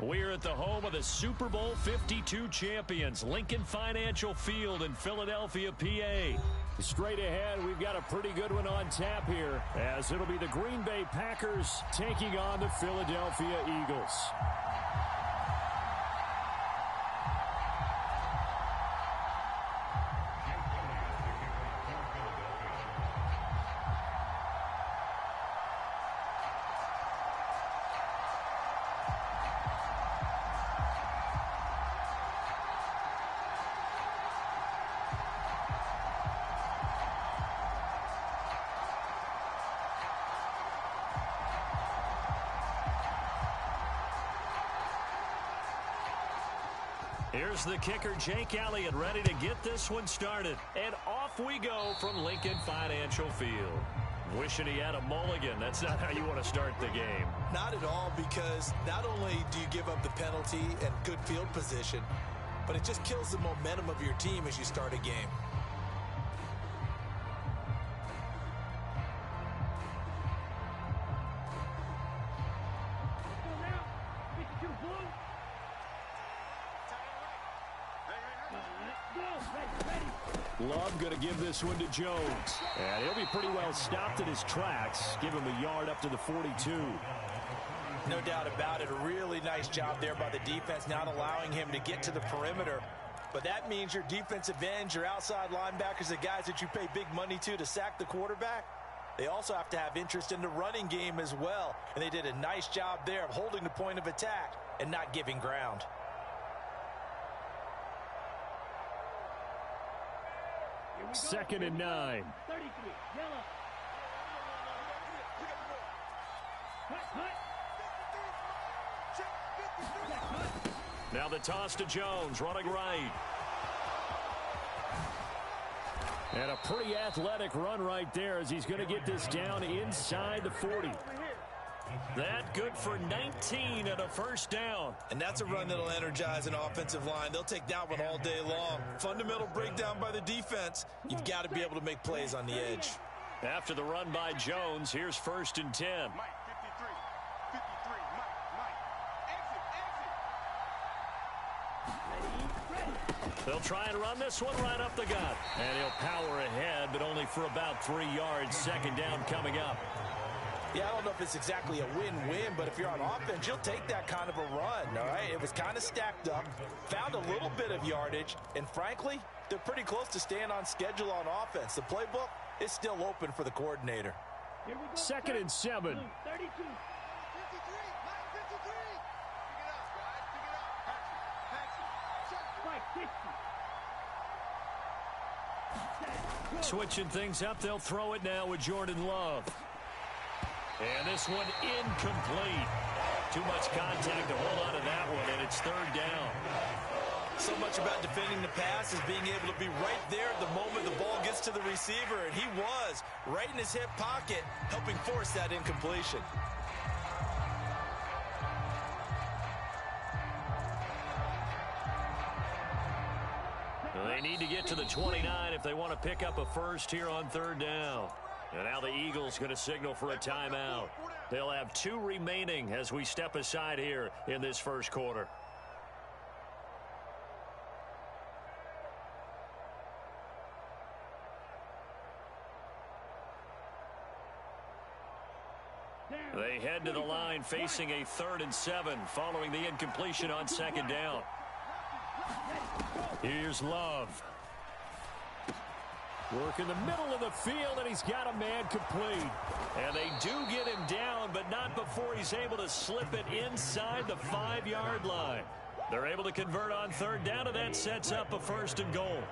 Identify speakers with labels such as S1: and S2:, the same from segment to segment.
S1: We're at the home of the Super Bowl 52 champions, Lincoln Financial Field in Philadelphia, PA. Straight ahead, we've got a pretty good one on tap here, as it'll be the Green Bay Packers taking on the Philadelphia Eagles. Here's the kicker, Jake Elliott, ready to get this one started. And off we go from Lincoln Financial Field. Wishing he had a mulligan. That's not how you want to start the game.
S2: Not at all, because not only do you give up the penalty and good field position, but it just kills the momentum of your team as you start a game.
S1: Love going to give this one to Jones. And he'll be pretty well stopped in his tracks. Give him a yard up to the 42.
S2: No doubt about it. A really nice job there by the defense, not allowing him to get to the perimeter. But that means your defensive ends, your outside linebackers, the guys that you pay big money to sack the quarterback, they also have to have interest in the running game as well. And they did a nice job there of holding the point of attack and not giving ground.
S1: Second and 9.
S3: 33, yellow.
S1: Now the toss to Jones, running right. And a pretty athletic run right there as he's going to get this down inside the 40. That good for 19 and a first down.
S2: And that's a run that'll energize an offensive line. They'll take that one all day long. Fundamental breakdown by the defense. You've got to be able to make plays on the edge.
S1: After the run by Jones, here's first and 10.
S4: Mike, 53, exit.
S1: They'll try and run this one right up the gut. And he'll power ahead, but only for about 3 yards. Second down coming up.
S2: Yeah, I don't know if it's exactly a win-win, but if you're on offense, you'll take that kind of a run, all right? It was kind of stacked up, found a little bit of yardage, and frankly, they're pretty close to staying on schedule on offense. The playbook is still open for the coordinator.
S1: Second and 7.
S3: 32.
S4: 53, Mike, 53. Pick it up, guys. Pick it up. Pass it.
S3: Mike, 50.
S1: Switching things up, they'll throw it now with Jordan Love. And this one incomplete. Too much contact to hold on to that one, and it's third down.
S2: So much about defending the pass is being able to be right there at the moment the ball gets to the receiver, and he was right in his hip pocket, helping force that incompletion.
S1: They need to get to the 29 if they want to pick up a first here on third down. And now the Eagles going to signal for a timeout. They'll have 2 remaining as we step aside here in this first quarter. They head to the line facing a 3rd and 7 following the incompletion on second down. Here's Love. Work in the middle of the field, and he's got a man complete. And they do get him down, but not before he's able to slip it inside the 5-yard line. They're able to convert on third down, and that sets up a first and goal.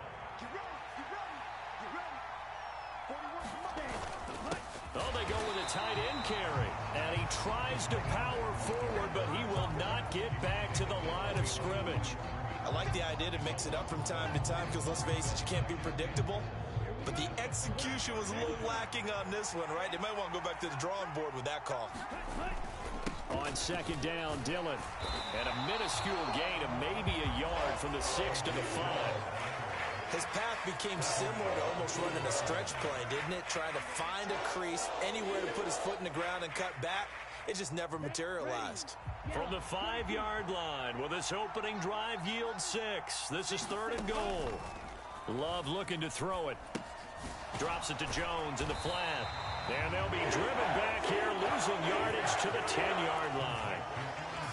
S1: Oh, they go with a tight end carry. And he tries to power forward, but he will not get back to the line of scrimmage.
S2: I like the idea to mix it up from time to time because, let's face it, you can't be predictable. But the execution was a little lacking on this one, right? They might want to go back to the drawing board with that call.
S1: On second down, Dillon. And a minuscule gain of maybe a yard from the 6 to the 5.
S2: His path became similar to almost running a stretch play, didn't it? Trying to find a crease, anywhere to put his foot in the ground and cut back. it just never materialized.
S1: From the 5-yard line, will this opening drive yield 6? This is 3rd and goal. Love looking to throw it. Drops it to Jones in the flat. And they'll be driven back here, losing yardage to the 10-yard line.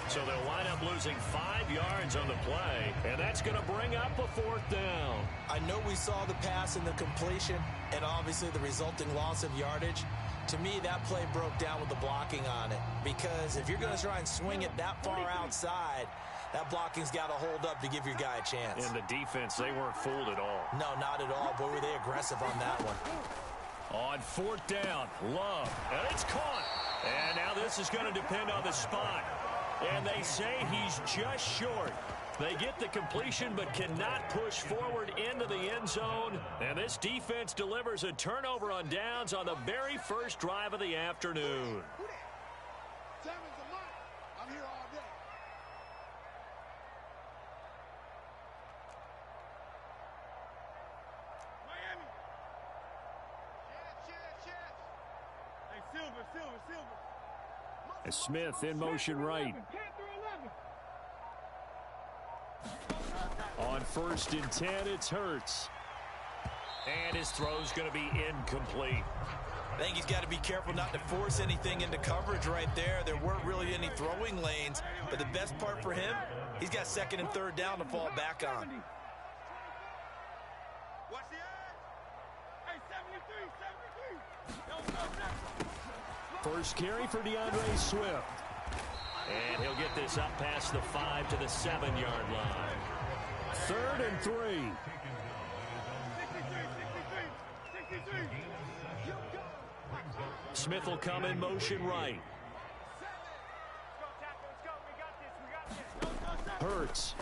S1: So they'll wind up losing 5 yards on the play, and that's going to bring up a 4th down.
S2: I know we saw the pass and the completion and obviously the resulting loss of yardage. To me, that play broke down with the blocking on it, because if you're going to try and swing it that far outside, that blocking's got to hold up to give your guy a chance.
S1: And the defense, they weren't fooled at all.
S2: No, not at all. Boy, were they aggressive on that one.
S1: On 4th down, Love, and it's caught. And now this is going to depend on the spot. And they say he's just short. They get the completion but cannot push forward into the end zone. And this defense delivers a turnover on downs on the very first drive of the afternoon.
S4: Simon's a month. I'm here all day. Miami. Chance. Hey, Silver.
S1: As Smith in motion right. On 1st and 10, it's Hurts. And his throw's going to be incomplete.
S2: I think he's got to be careful not to force anything into coverage right there. There weren't really any throwing lanes, but the best part for him, he's got 2nd and 3rd down to fall back on.
S4: Watch the edge. Hey, 73.
S1: First carry for DeAndre Swift. And he'll get this up past the 5 to the 7-yard line. 3rd and 3.
S4: 63.
S1: Smith will come in motion right. Hurts.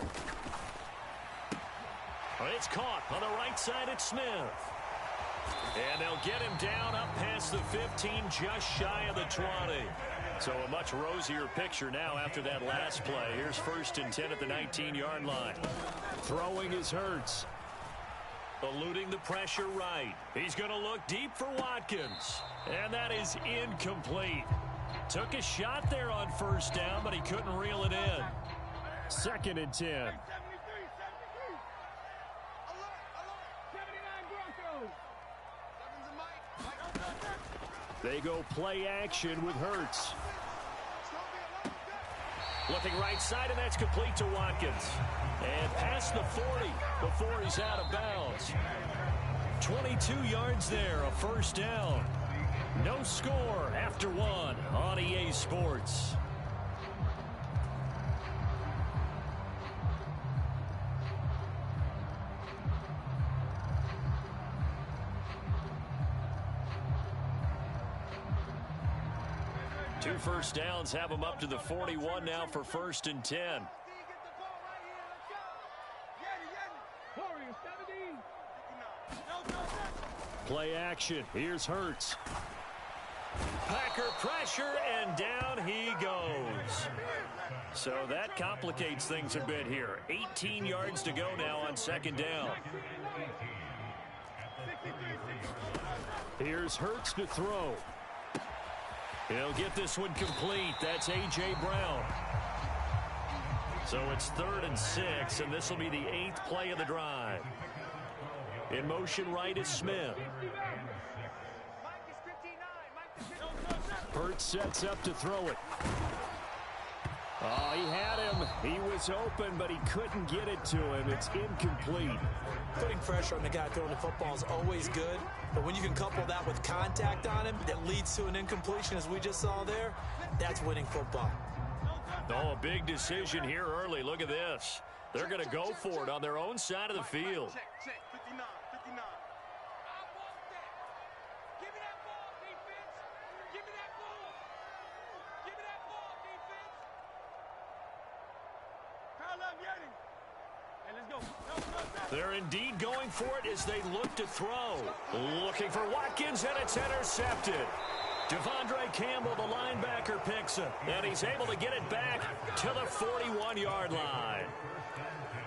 S1: It's caught on the right side at Smith. And they'll get him down up past the 15, just shy of the 20. So a much rosier picture now after that last play. Here's 1st and 10 at the 19-yard line. Throwing is Hurts. Eluding the pressure right. He's going to look deep for Watkins. And that is incomplete. Took a shot there on 1st down, but he couldn't reel it in. 2nd and 10.
S4: 73.
S1: They go play action with Hurts. Looking right side, and that's complete to Watkins. And past the 40 before he's out of bounds. 22 yards there, a 1st down. No score after 1 on EA Sports. Two 1st downs have them up to the 41 now for 1st and 10. Play action. Here's Hurts. Packer pressure, and down he goes. So that complicates things a bit here. 18 yards to go now on 2nd down. Here's Hurts to throw. He'll get this one complete. That's A.J. Brown. So it's 3rd and 6, and this will be the 8th play of the drive. In motion right is Smith. Hurts sets up to throw it. Oh, he had him. He was open, but he couldn't get it to him. It's incomplete.
S2: Putting pressure on the guy throwing the football is always good, but when you can couple that with contact on him that leads to an incompletion, as we just saw there, that's winning football.
S1: Oh, a big decision here early. Look at this. They're going to go for it on their own side of the field.
S4: Check. 59. Give me that ball, defense. Give me that ball. Give me that ball, defense. Kyle up, Yeti. Hey, let's go.
S1: They're indeed going for it as they look to throw. Looking for Watkins, and it's intercepted. Devondre Campbell, the linebacker, picks it, and he's able to get it back to the 41-yard line.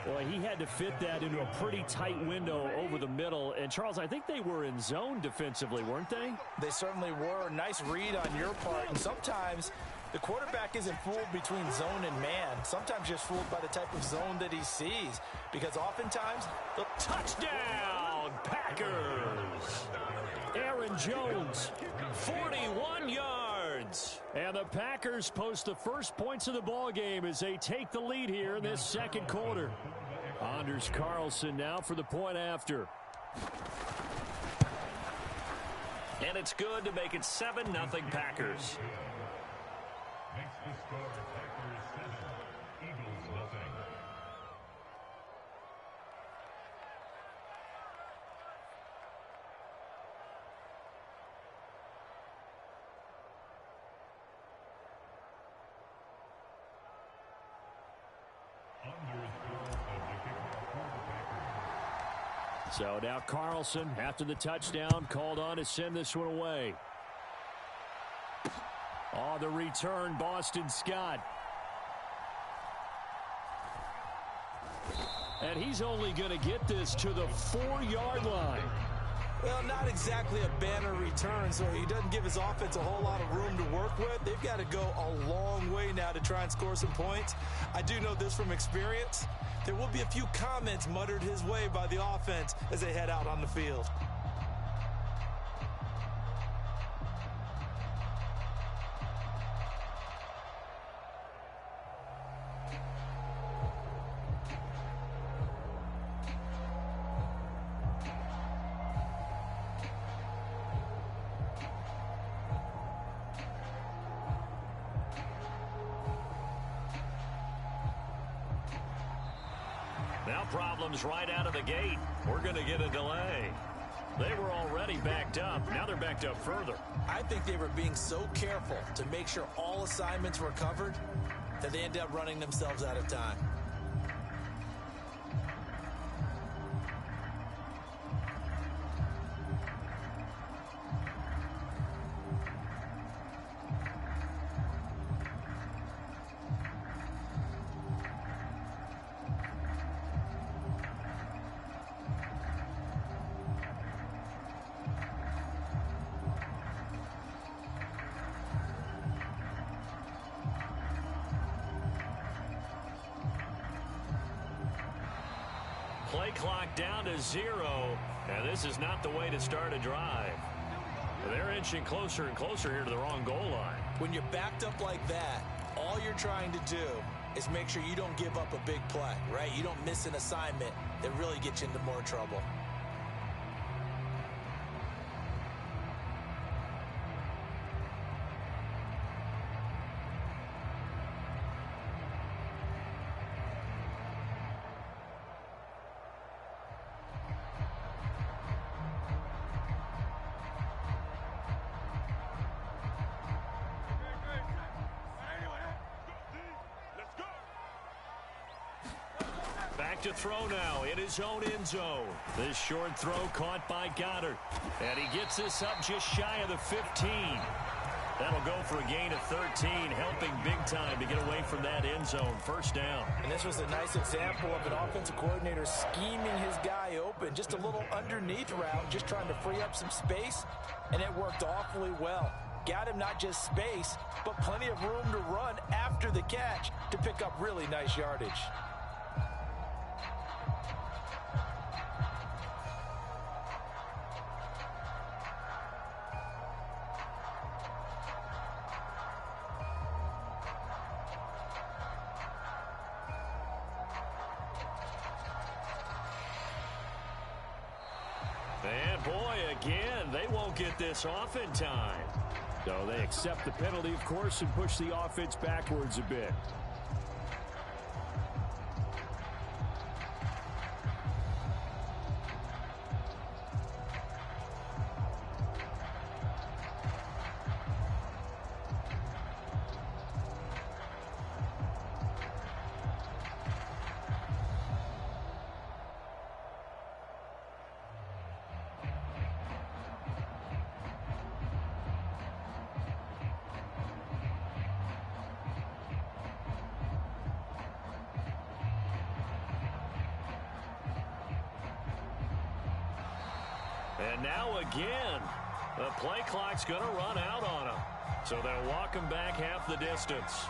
S1: Boy, he had to fit that into a pretty tight window over the middle. And, Charles, I think they were in zone defensively, weren't they?
S2: They certainly were. Nice read on your part. And sometimes The quarterback isn't fooled between zone and man. Sometimes just fooled by the type of zone that he sees. Because oftentimes, the
S1: touchdown, Packers! Aaron Jones, 41 yards. And the Packers post the first points of the ballgame as they take the lead here in this second quarter. Anders Carlson now for the point after. And it's good to make it 7-0 Packers.
S5: Makes the score Packers 7, Eagles nothing.
S1: So now Carlson, after the touchdown, called on to send this one away. On the return, Boston Scott. And he's only going to get this to the 4-yard line.
S2: Well, not exactly a banner return, so he doesn't give his offense a whole lot of room to work with. They've got to go a long way now to try and score some points. I do know this from experience. There will be a few comments muttered his way by the offense as they head out on the field.
S1: Now problems right out of the gate. We're going to get a delay. They were already backed up. Now they're backed up further.
S2: I think they were being so careful to make sure all assignments were covered that they ended up running themselves out of time.
S1: Play clock down to 0, and this is not the way to start a drive. They're inching closer and closer here to the wrong goal line.
S2: When you're backed up like that, all you're trying to do is make sure you don't give up a big play, right? You don't miss an assignment that really gets you into more trouble.
S1: Back to throw now in his own end zone. This short throw caught by Goddard. And he gets this up just shy of the 15. That'll go for a gain of 13, helping big time to get away from that end zone. First down.
S2: And this was a nice example of an offensive coordinator scheming his guy open. Just a little underneath route, just trying to free up some space. And it worked awfully well. Got him not just space, but plenty of room to run after the catch to pick up really nice yardage.
S1: And boy, again, they won't get this off in time. So they accept the penalty, of course, and push the offense backwards a bit. And now again, the play clock's going to run out on him. So they'll walk him back half the distance.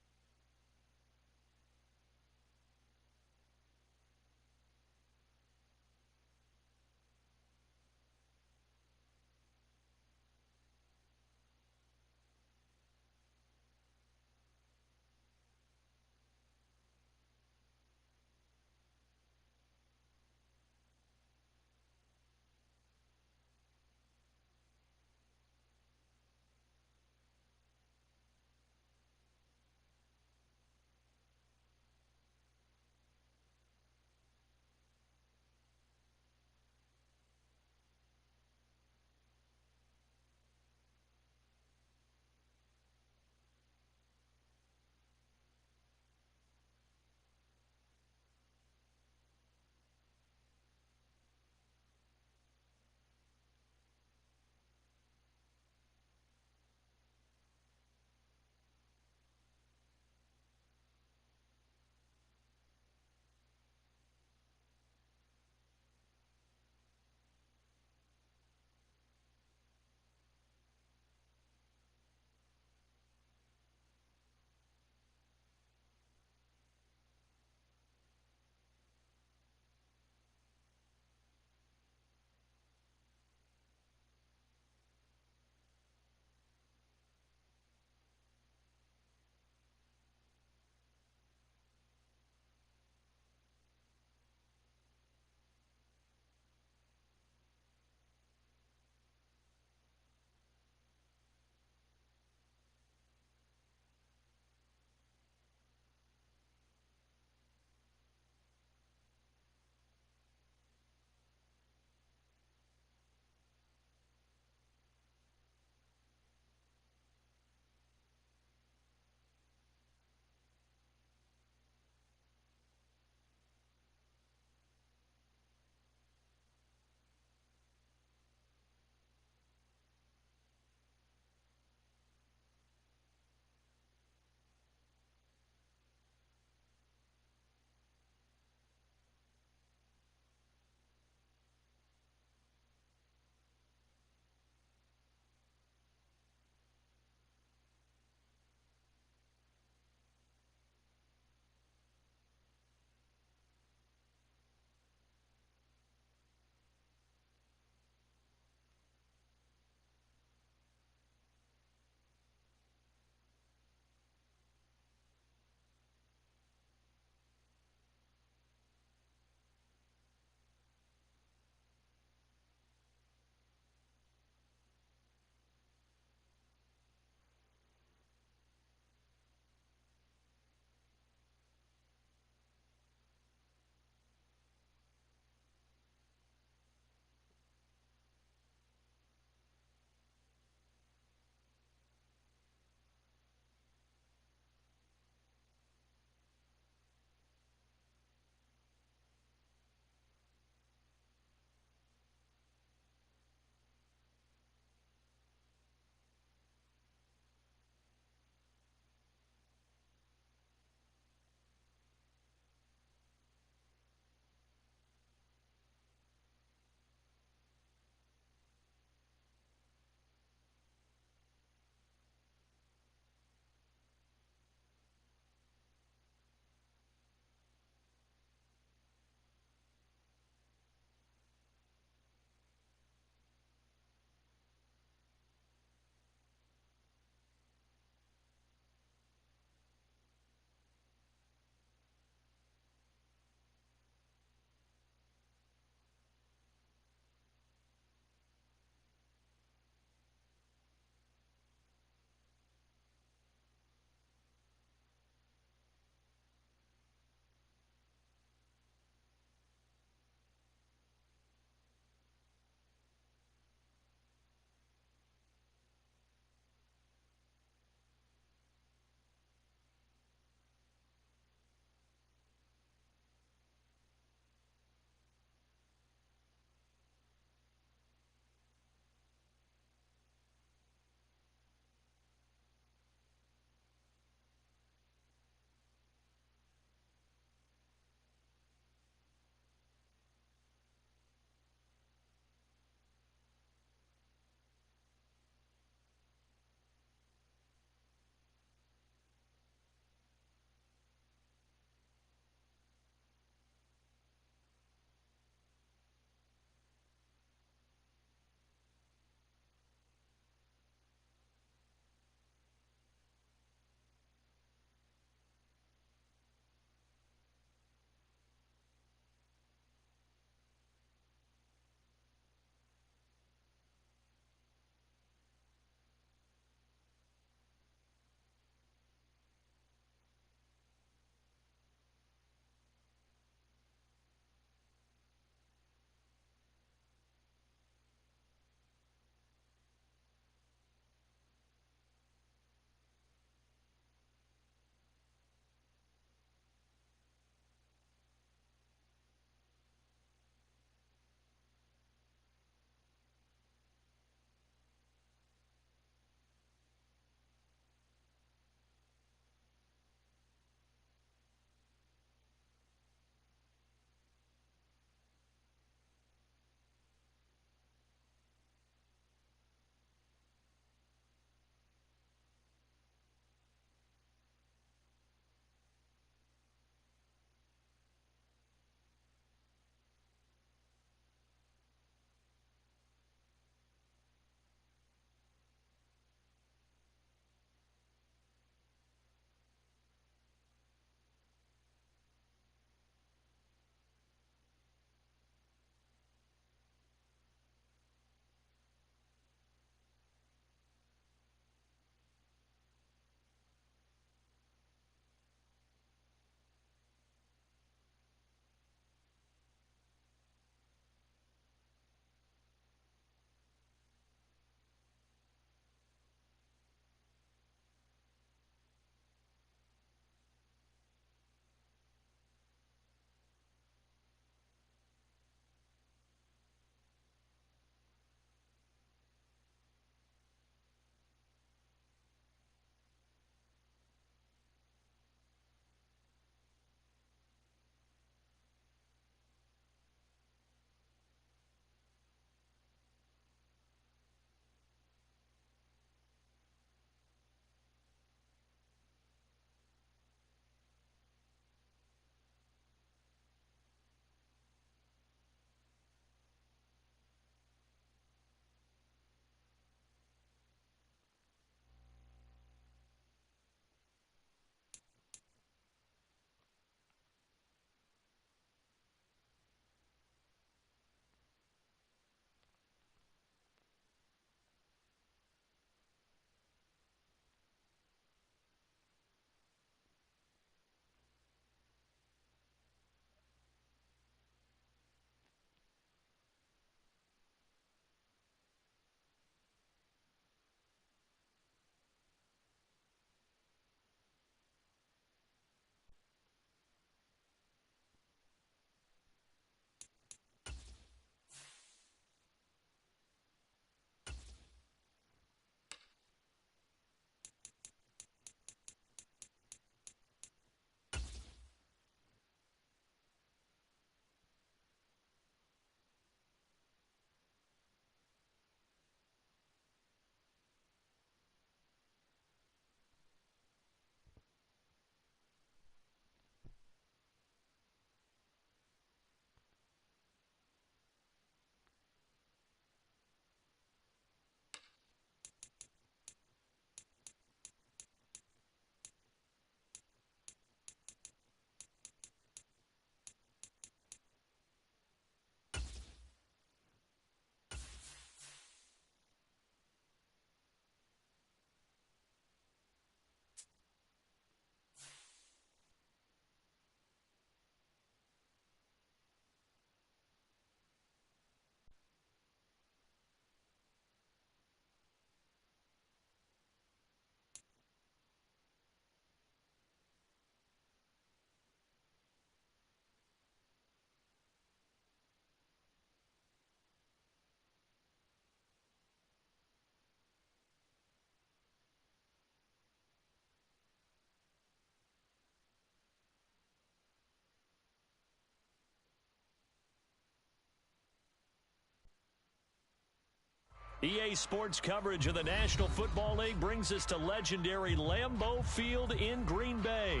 S1: EA Sports coverage of the National Football League brings us to legendary Lambeau Field in Green Bay.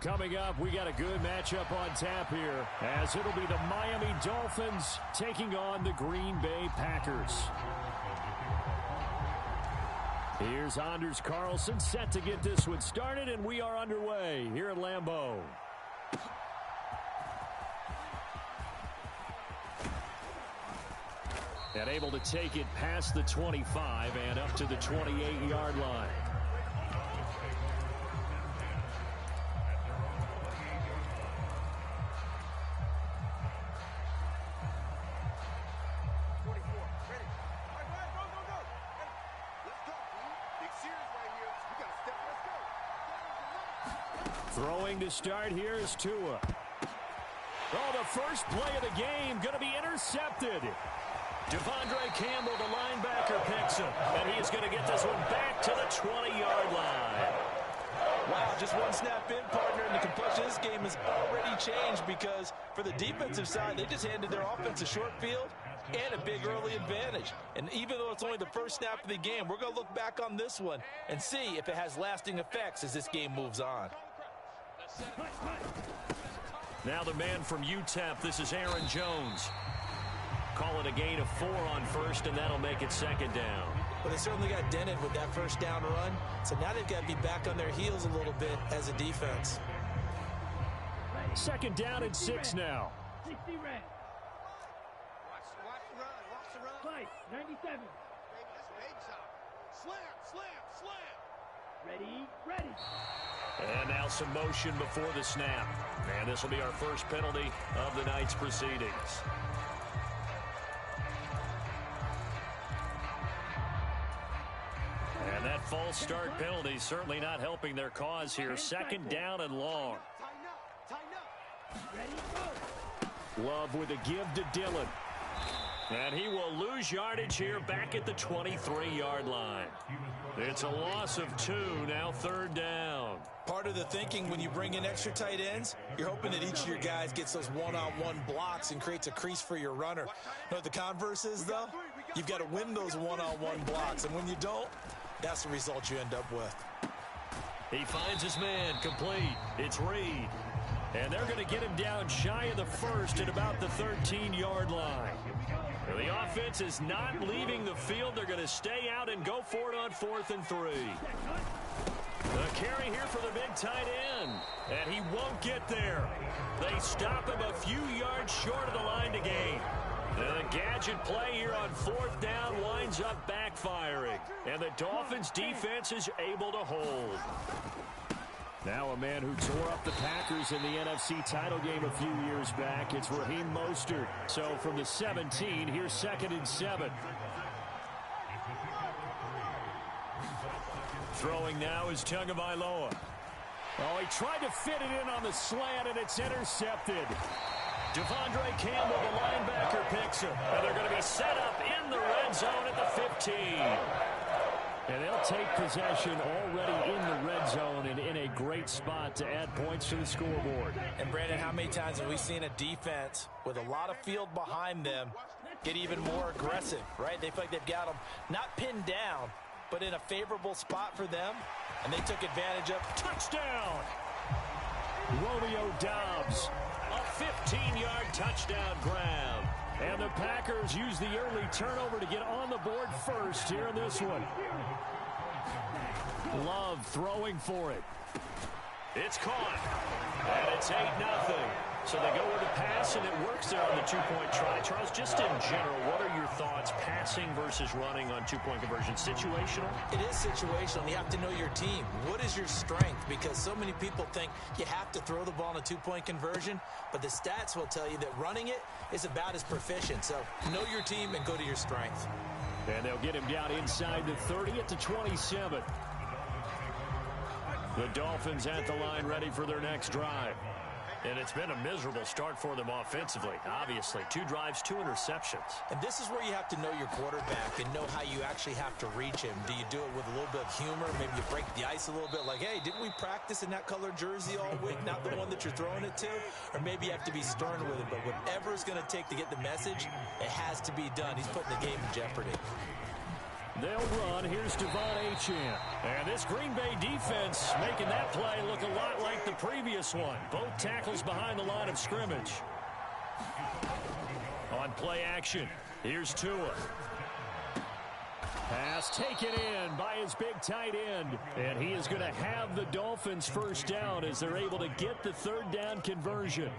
S1: Coming up, we got a good matchup on tap here, as it'll be the Miami Dolphins taking on the Green Bay Packers. Here's Anders Carlson set to get this one started, and we are underway here at Lambeau. And able to take it past the 25 and up to the 28-yard line. Throwing to start here is Tua. Oh, the first play of the game going to be intercepted. Devondre Campbell, the linebacker, picks him, and he's going to get this one back to the 20-yard line.
S2: Wow, just one snap in, partner, and the complexion of this game has already changed because for the defensive side, they just handed their offense a short field and a big early advantage. And even though it's only the first snap of the game, we're going to look back on this one and see if it has lasting effects as this game moves on.
S1: Now the man from UTEP, this is Aaron Jones. Call it a gain of 4 on first, and that'll make it second down.
S2: Well, they certainly got dented with that first down run, so now they've got to be back on their heels a little bit as a defense.
S1: Second down and 6 now.
S3: 60 red.
S4: Watch the run. Watch the run.
S3: Fight, 97.
S4: Baby, that's big shot. Slam.
S3: Ready, ready.
S1: And now some motion before the snap. And this will be our first penalty of the night's proceedings. And that false start penalty certainly not helping their cause here. Second down and long.
S4: Tighten up.
S3: Ready, go.
S1: Love with a give to Dillon. And he will lose yardage here back at the 23-yard line. It's a loss of 2, now third down.
S2: Part of the thinking when you bring in extra tight ends, you're hoping that each of your guys gets those one-on-one blocks and creates a crease for your runner. You know what the converse is, though? You've got to win those one-on-one blocks, and when you don't, that's the result you end up with.
S1: He finds his man complete. It's Reed. And they're going to get him down shy of the first at about the 13-yard line. The offense is not leaving the field. They're going to stay out and go for it on 4th and 3. The carry here for the big tight end. And he won't get there. They stop him a few yards short of the line to gain. And the gadget play here on 4th down winds up backfiring. And the Dolphins defense is able to hold. Now a man who tore up the Packers in the NFC title game a few years back. It's Raheem Mostert. So from the 17, here's 2nd and 7. Throwing now is Tagovailoa. Oh, he tried to fit it in on the slant, and it's intercepted. Devondre Campbell, the linebacker, picks him. And they're going to be set up in the red zone at the 15. And they'll take possession already in the red zone and in a great spot to add points to the scoreboard.
S2: And, Brandon, how many times have we seen a defense with a lot of field behind them get even more aggressive, right? They feel like they've got them not pinned down, but in a favorable spot for them, and they took advantage of.
S1: Touchdown! Romeo Doubs, a 15-yard touchdown grab. And the Packers use the early turnover to get on the board first here in this one. Love throwing for it. It's caught. And it's 8-0. So they go with the pass, and it works there on the two-point try. Charles, just in general, what are your thoughts passing versus running on two-point conversion? Situational?
S2: It is situational. You have to know your team. What is your strength? Because so many people think you have to throw the ball in a two-point conversion, but the stats will tell you that running it is about as proficient. So know your team and go to your strength.
S1: And they'll get him down inside the 30 at the 27. The Dolphins at the line ready for their next drive. And it's been a miserable start for them offensively, obviously. 2 drives, 2 interceptions.
S2: And this is where you have to know your quarterback and know how you actually have to reach him. Do you do it with a little bit of humor? Maybe you break the ice a little bit like, hey, didn't we practice in that colored jersey all week, not the one that you're throwing it to? Or maybe you have to be stern with it. But whatever it's going to take to get the message, it has to be done. He's putting the game in jeopardy.
S1: They'll run. Here's Devon Achane. And this Green Bay defense making that play look a lot like the previous one. Both tackles behind the line of scrimmage. On play action, here's Tua. Pass taken in by his big tight end. And he is going to have the Dolphins first down as they're able to get the 3rd down conversion.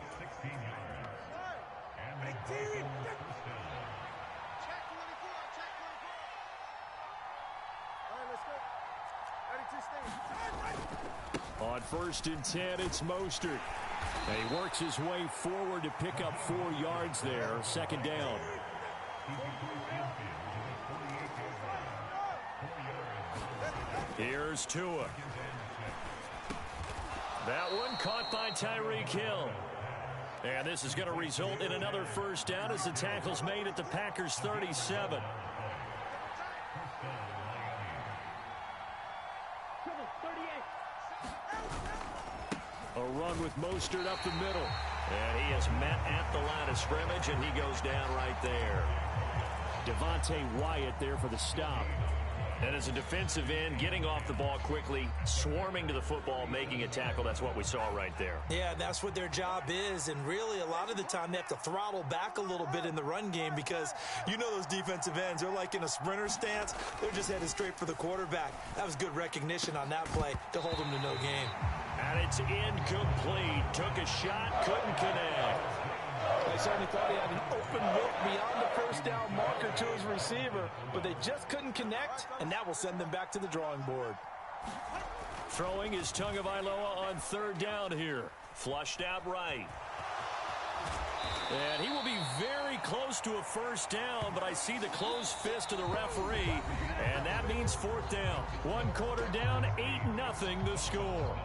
S1: On 1st and 10, it's Mostert. And he works his way forward to pick up 4 yards there. 2nd down. Here's Tua. That one caught by Tyreek Hill. And this is going to result in another first down as the tackle's made at the Packers' 37. A run with Mostert up the middle. And he is met at the line of scrimmage, and he goes down right there. Devontae Wyatt there for the stop. And as a defensive end, getting off the ball quickly, swarming to the football, making a tackle. That's what we saw right there.
S2: Yeah, that's what their job is. And really, a lot of the time, they have to throttle back a little bit in the run game because you know those defensive ends, they're like in a sprinter stance. They're just headed straight for the quarterback. That was good recognition on that play to hold them to no gain.
S1: And it's incomplete. Took a shot, couldn't connect.
S2: I certainly thought he had an open look beyond the first down marker to his receiver, but they just couldn't connect, and that will send them back to the drawing board.
S1: Throwing is Tagovailoa on 3rd down here. Flushed out right. And he will be very close to a first down, but I see the closed fist of the referee, and that means 4th down. 1 quarter down, 8-0 the score.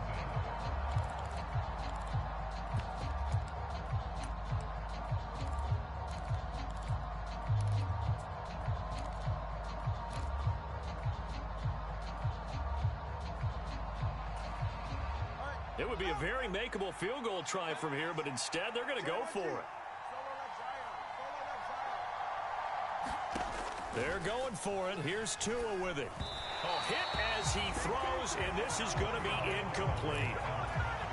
S1: It would be a very makeable field goal try from here, but instead they're going to go for it. They're going for it. Here's Tua with it. Oh, hit as he throws, and this is going to be incomplete.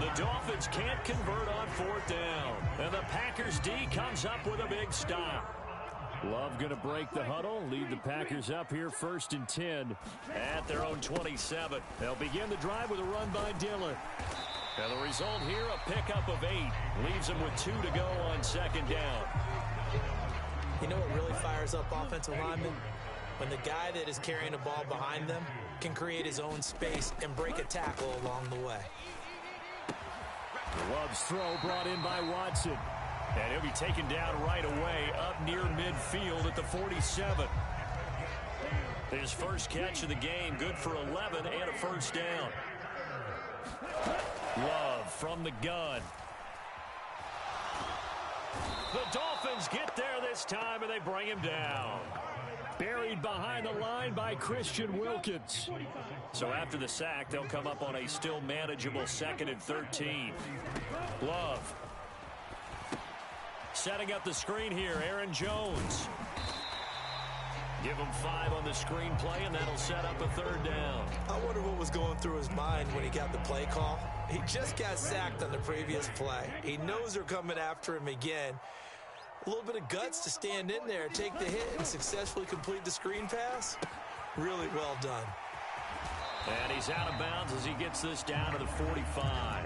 S1: The Dolphins can't convert on 4th down, and the Packers D comes up with a big stop. Love going to break the huddle, lead the Packers up here 1st and 10 at their own 27. They'll begin the drive with a run by Dillon. And the result here, a pickup of 8. Leaves them with 2 to go on 2nd down.
S2: You know what really fires up offensive linemen? When the guy that is carrying the ball behind them can create his own space and break a tackle along the way.
S1: Love's throw brought in by Watson. And he'll be taken down right away up near midfield at the 47. His first catch of the game, good for 11 and a first down. Love from the gun. The Dolphins get there this time, and they bring him down. Buried behind the line by Christian Wilkins. So after the sack, they'll come up on a still manageable 2nd and 13. Love. Setting up the screen here, Aaron Jones. Give him 5 on the screenplay, and that'll set up a 3rd down.
S2: I wonder what was going through his mind when he got the play call. He just got sacked on the previous play. He knows they're coming after him again. A little bit of guts to stand in there, take the hit, and successfully complete the screen pass. Really well done.
S1: And he's out of bounds as he gets this down to the 45.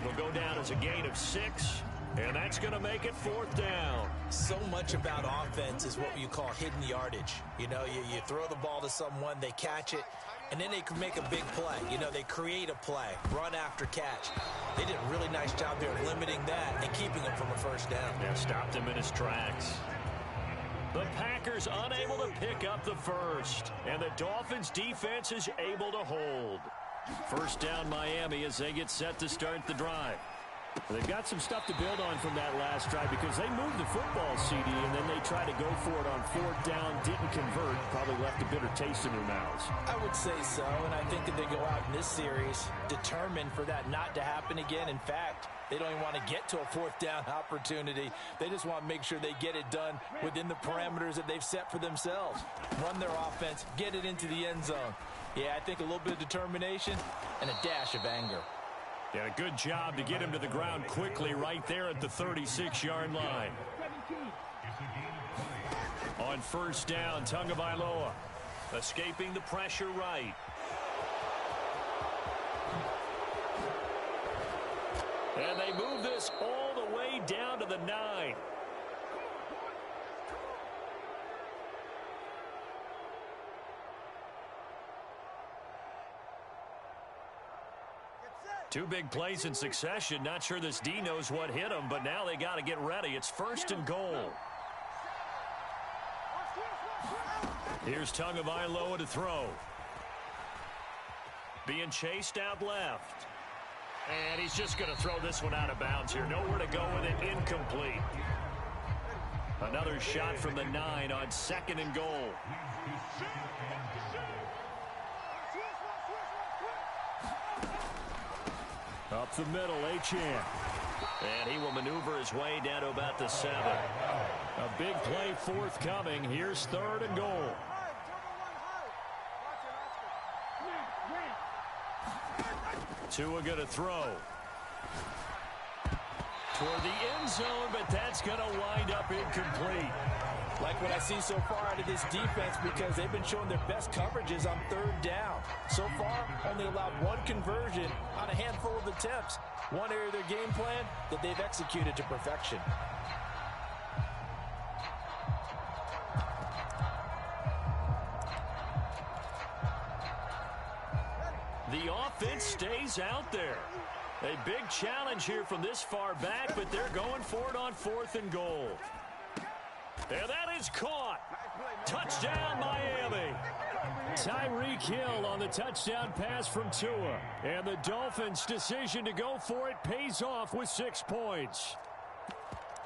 S1: He'll go down as a gain of 6. And that's going to make it 4th down.
S2: So much about offense is what you call hidden yardage. You know, you throw the ball to someone, they catch it, and then they can make a big play. You know, they create a play, run after catch. They did a really nice job there limiting that and keeping him from a first down.
S1: Yeah, stopped him in his tracks. The Packers unable to pick up the first, and the Dolphins defense is able to hold. First down Miami as they get set to start the drive. They've got some stuff to build on from that last drive because they moved the football, CD, and then they tried to go for it on 4th down, didn't convert, probably left a bitter taste in their mouths.
S2: I would say so, and I think that they go out in this series determined for that not to happen again. In fact, they don't even want to get to a 4th down opportunity. They just want to make sure they get it done within the parameters that they've set for themselves. Run their offense, get it into the end zone. Yeah, I think a little bit of determination and a dash of anger.
S1: Yeah, a good job to get him to the ground quickly right there at the 36-yard line.
S3: 17.
S1: On 1st down, Tagovailoa escaping the pressure right. And they move this all the way down to the 9. Two big plays in succession. Not sure this D knows what hit him, but now they got to get ready. It's 1st and goal. Here's Tagovailoa to throw. Being chased out left. And he's just going to throw this one out of bounds here. Nowhere to go with it. Incomplete. Another shot from the 9 on 2nd and goal. Up the middle, Achane. And he will maneuver his way down to about the 7. A big play forthcoming. Here's 3rd and goal. Tua going to throw. Toward the end zone, but that's going to wind up incomplete.
S2: Like what I see so far out of this defense because they've been showing their best coverages on 3rd down. So far, only allowed 1 conversion on a handful of attempts. One area of their game plan that they've executed to perfection.
S1: The offense stays out there. A big challenge here from this far back, but they're going for it on 4th and goal. And that is caught. Touchdown, Miami. Tyreek Hill on the touchdown pass from Tua. And the Dolphins' decision to go for it pays off with 6 points.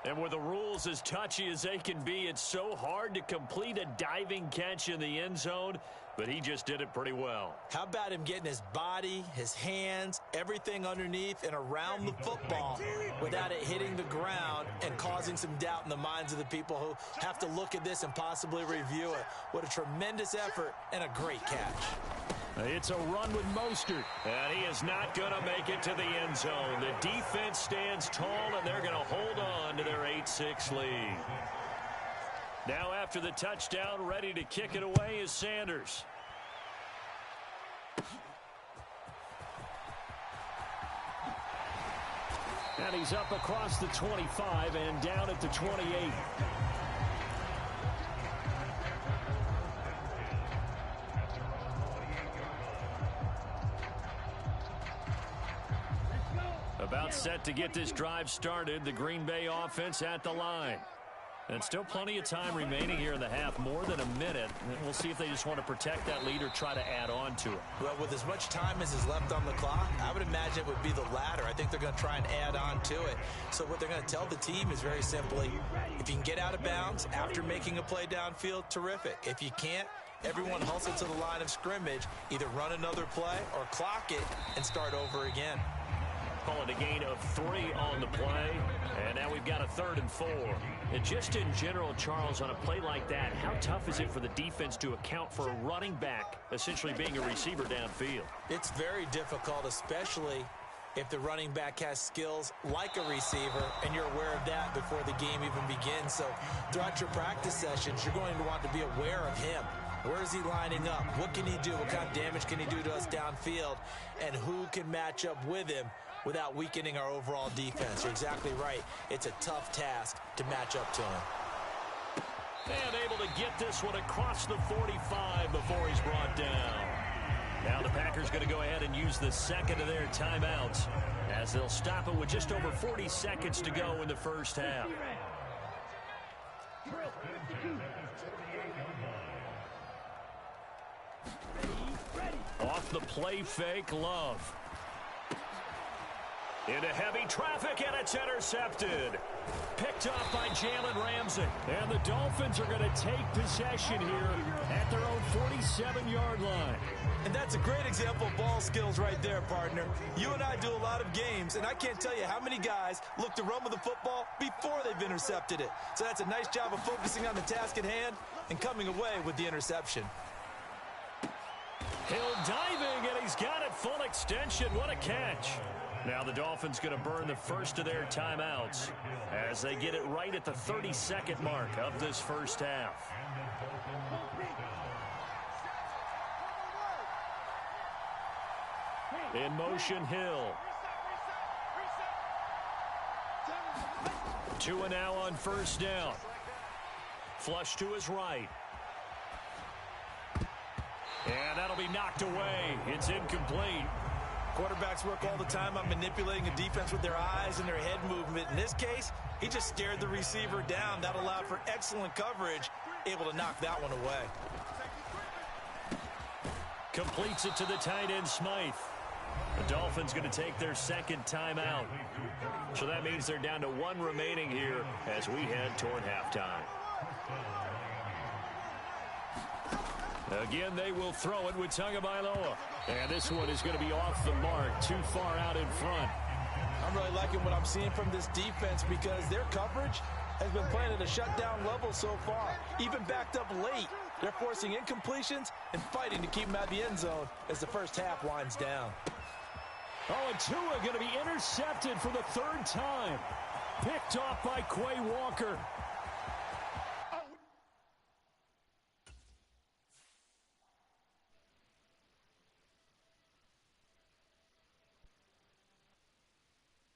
S1: And with the rules as touchy as they can be, it's so hard to complete a diving catch in the end zone, but he just did it pretty well.
S2: How about him getting his body, his hands, everything underneath and around the football without it hitting the ground and causing some doubt in the minds of the people who have to look at this and possibly review it. What a tremendous effort and a great catch.
S1: It's a run with Mostert, and he is not going to make it to the end zone. The defense stands tall, and they're going to hold on to their 8-6 lead. Now after the touchdown, ready to kick it away is Sanders. And he's up across the 25 and down at the 28. About set to get this drive started. The Green Bay offense at the line. And still plenty of time remaining here in the half, more than a minute. We'll see if they just want to protect that lead or try to add on to it.
S2: Well, with as much time as is left on the clock, I would imagine it would be the latter. I think they're going to try and add on to it. So what they're going to tell the team is very simply, if you can get out of bounds after making a play downfield, terrific. If you can't, everyone hustle to the line of scrimmage, either run another play or clock it and start over again.
S1: Call it a gain of 3 on the play. And now we've got a 3rd and 4. And just in general, Charles, on a play like that, how tough is it for the defense to account for a running back essentially being a receiver downfield?
S2: It's very difficult, especially if the running back has skills like a receiver, and you're aware of that before the game even begins. So throughout your practice sessions, you're going to want to be aware of him. Where is he lining up? What can he do? What kind of damage can he do to us downfield? And who can match up with him without weakening our overall defense? You're exactly right. It's a tough task to match up to him.
S1: And able to get this one across the 45 before he's brought down. Now the Packers going to go ahead and use the second of their timeouts as they'll stop it with just over 40 seconds to go in the first half. Off the play fake, Love. Into heavy traffic, and it's intercepted. Picked off by Jalen Ramsey. And the Dolphins are going to take possession here at their own 47-yard line.
S2: And that's a great example of ball skills right there, partner. You and I do a lot of games, and I can't tell you how many guys look to run with the football before they've intercepted it. So that's a nice job of focusing on the task at hand and coming away with the interception.
S1: Hill diving, and he's got it full extension. What a catch. Now the Dolphins going to burn the first of their timeouts as they get it right at the 32nd mark of this first half. In motion, Hill. Two and now on first down. Flush to his right. And that'll be knocked away. It's incomplete.
S2: Quarterbacks work all the time on manipulating a defense with their eyes and their head movement. In this case, he just stared the receiver down. That allowed for excellent coverage, able to knock that one away.
S1: Completes it to the tight end, Smythe. The Dolphins going to take their second timeout. So that means they're down to one remaining here as we head toward halftime. Again, they will throw it with Tagovailoa. And this one is going to be off the mark, too far out in front.
S2: I'm really liking what I'm seeing from this defense because their coverage has been playing at a shutdown level so far. Even backed up late, they're forcing incompletions and fighting to keep them out of the end zone as the first half winds down.
S1: Oh, and Tua going to be intercepted for the third time. Picked off by Quay Walker.